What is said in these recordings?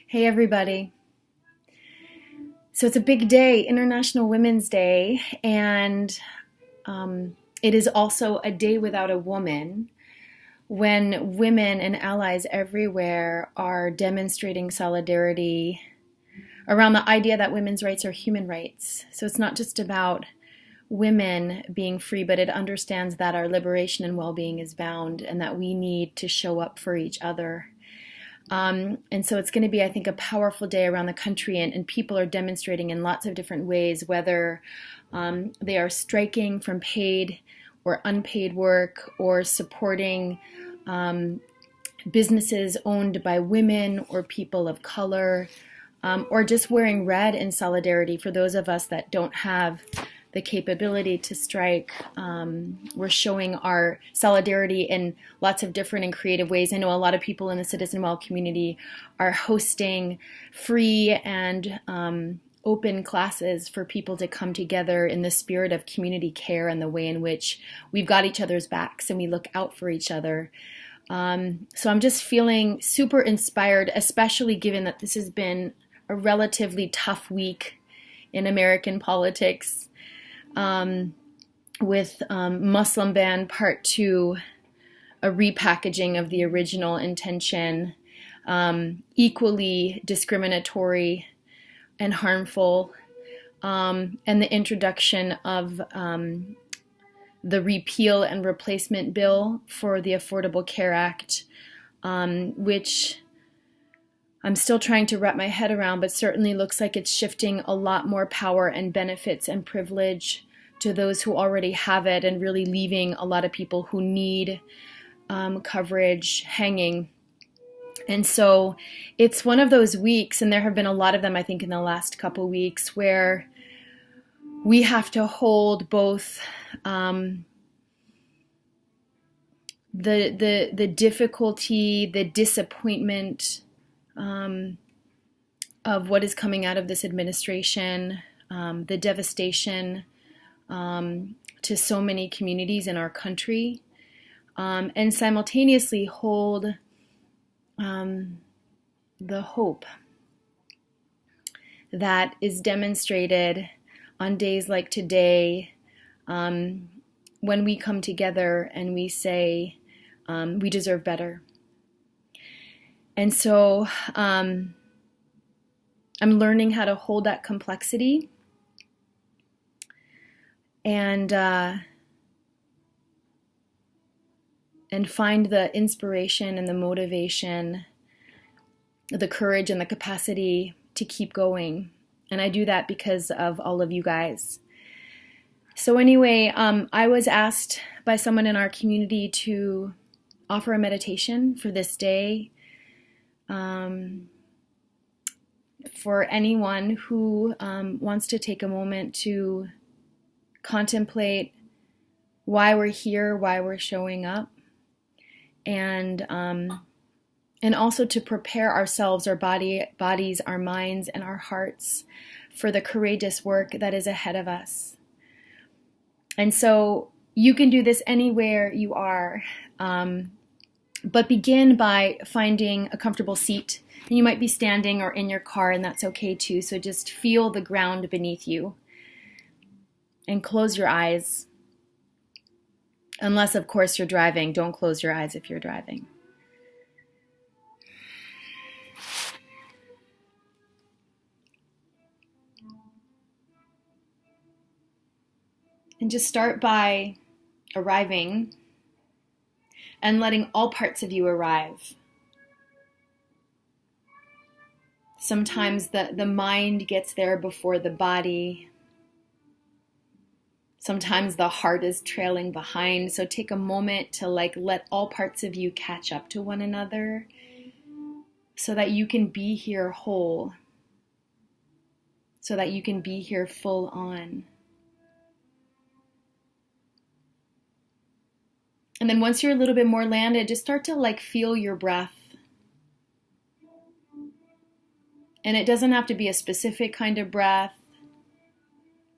Hey, everybody. So it's a big day, International Women's Day, and it is also a day without a woman when women and allies everywhere are demonstrating solidarity around the idea that women's rights are human rights. So it's not just about women being free, but it understands that our liberation and well-being is bound and that we need to show up for each other. And so it's going to be, I think, a powerful day around the country, and people are demonstrating in lots of different ways, whether they are striking from paid or unpaid work, or supporting businesses owned by women or people of color, or just wearing red in solidarity for those of us that don't have the capability to strike. We're showing our solidarity in lots of different and creative ways. I know a lot of people in the Citizen Well community are hosting free and open classes for people to come together in the spirit of community care and the way in which we've got each other's backs and we look out for each other. So I'm just feeling super inspired, especially given that this has been a relatively tough week in American politics. With Muslim Ban Part 2, a repackaging of the original intention, equally discriminatory and harmful, and the introduction of the repeal and replacement bill for the Affordable Care Act, which I'm still trying to wrap my head around, but certainly looks like it's shifting a lot more power and benefits and privilege to those who already have it, and really leaving a lot of people who need coverage hanging. And so it's one of those weeks, and there have been a lot of them, I think, in the last couple weeks, where we have to hold both the difficulty, the disappointment of what is coming out of this administration, the devastation to so many communities in our country, and simultaneously hold the hope that is demonstrated on days like today, when we come together and we say we deserve better. And so I'm learning how to hold that complexity and find the inspiration and the motivation, the courage and the capacity to keep going. And I do that because of all of you guys. So anyway, I was asked by someone in our community to offer a meditation for this day, for anyone who wants to take a moment to contemplate why we're here, why we're showing up, and also to prepare ourselves, our bodies, our minds, and our hearts for the courageous work that is ahead of us. And so you can do this anywhere you are, but begin by finding a comfortable seat. And you might be standing or in your car, and that's okay too. So just feel the ground beneath you. And close your eyes. Unless, of course, you're driving. Don't close your eyes if you're driving. And just start by arriving and letting all parts of you arrive. Sometimes the mind gets there before the body. Sometimes the heart is trailing behind. So take a moment to let all parts of you catch up to one another so that you can be here whole, so that you can be here full on. And then once you're a little bit more landed, just start to feel your breath. And it doesn't have to be a specific kind of breath.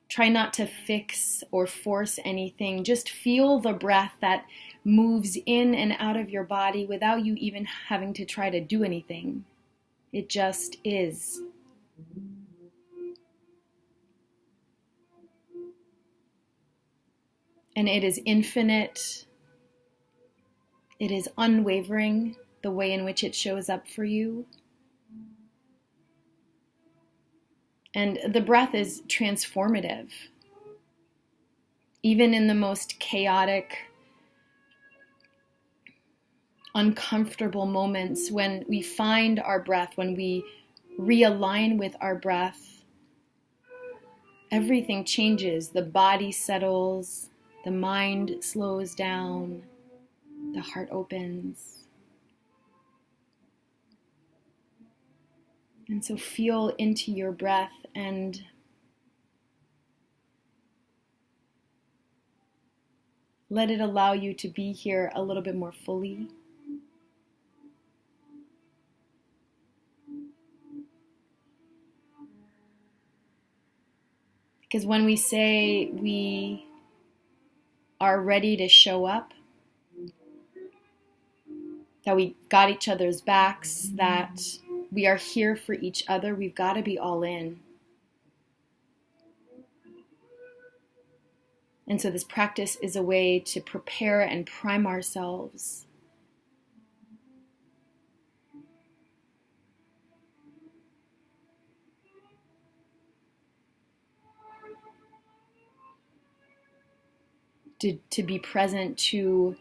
Try not to fix or force anything. Just feel the breath that moves in and out of your body without you even having to try to do anything. It just is. And it is infinite. It is unwavering, the way in which it shows up for you. And the breath is transformative. Even in the most chaotic, uncomfortable moments, when we find our breath, when we realign with our breath, everything changes. The body settles, the mind slows down, the heart opens. And so feel into your breath and let it allow you to be here a little bit more fully. Because when we say we are ready to show up, that we got each other's backs, that we are here for each other, we've got to be all in. And so this practice is a way to prepare and prime ourselves to be present to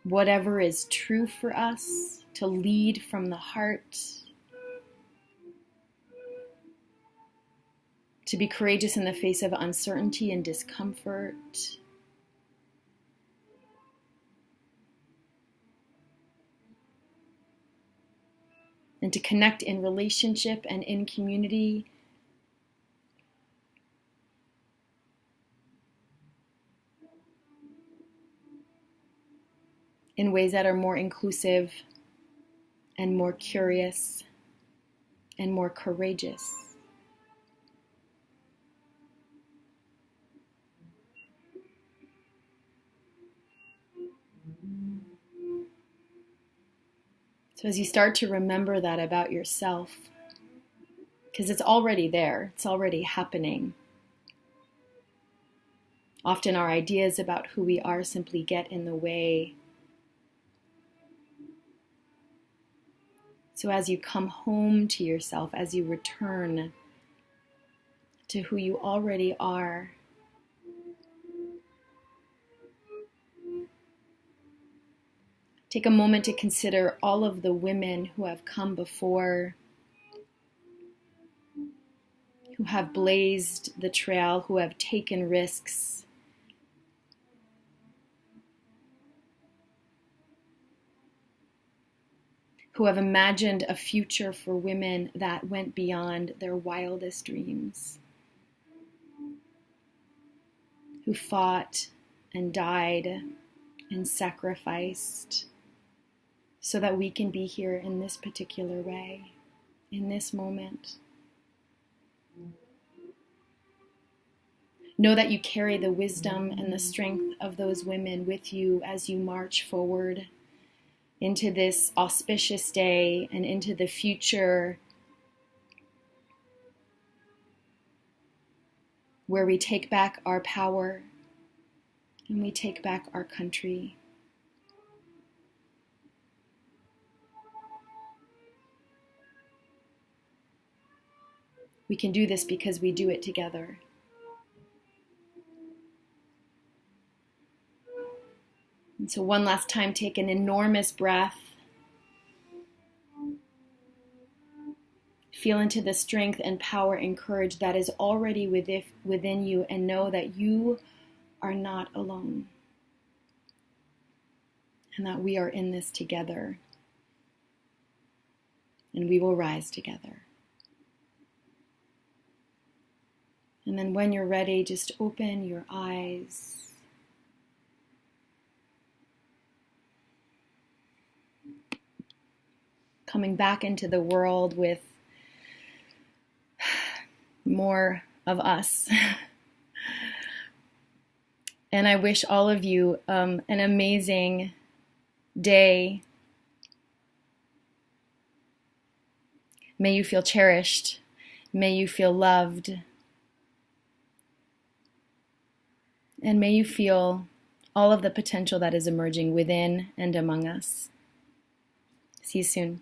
whatever is true for us, to lead from the heart, to be courageous in the face of uncertainty and discomfort. And to connect in relationship and in community. In ways that are more inclusive and more curious and more courageous. So as you start to remember that about yourself, because it's already there, it's already happening. Often our ideas about who we are simply get in the way. So as you come home to yourself, as you return to who you already are, take a moment to consider all of the women who have come before, who have blazed the trail, who have taken risks, who have imagined a future for women that went beyond their wildest dreams, who fought and died and sacrificed so that we can be here in this particular way, in this moment. Know that you carry the wisdom and the strength of those women with you as you march forward into this auspicious day and into the future where we take back our power and we take back our country. We can do this because we do it together. And so one last time, take an enormous breath. Feel into the strength and power and courage that is already within you, and know that you are not alone. And that we are in this together. And we will rise together. And then when you're ready, just open your eyes. Coming back into the world with more of us. And I wish all of you an amazing day. May you feel cherished. May you feel loved. And may you feel all of the potential that is emerging within and among us. See you soon.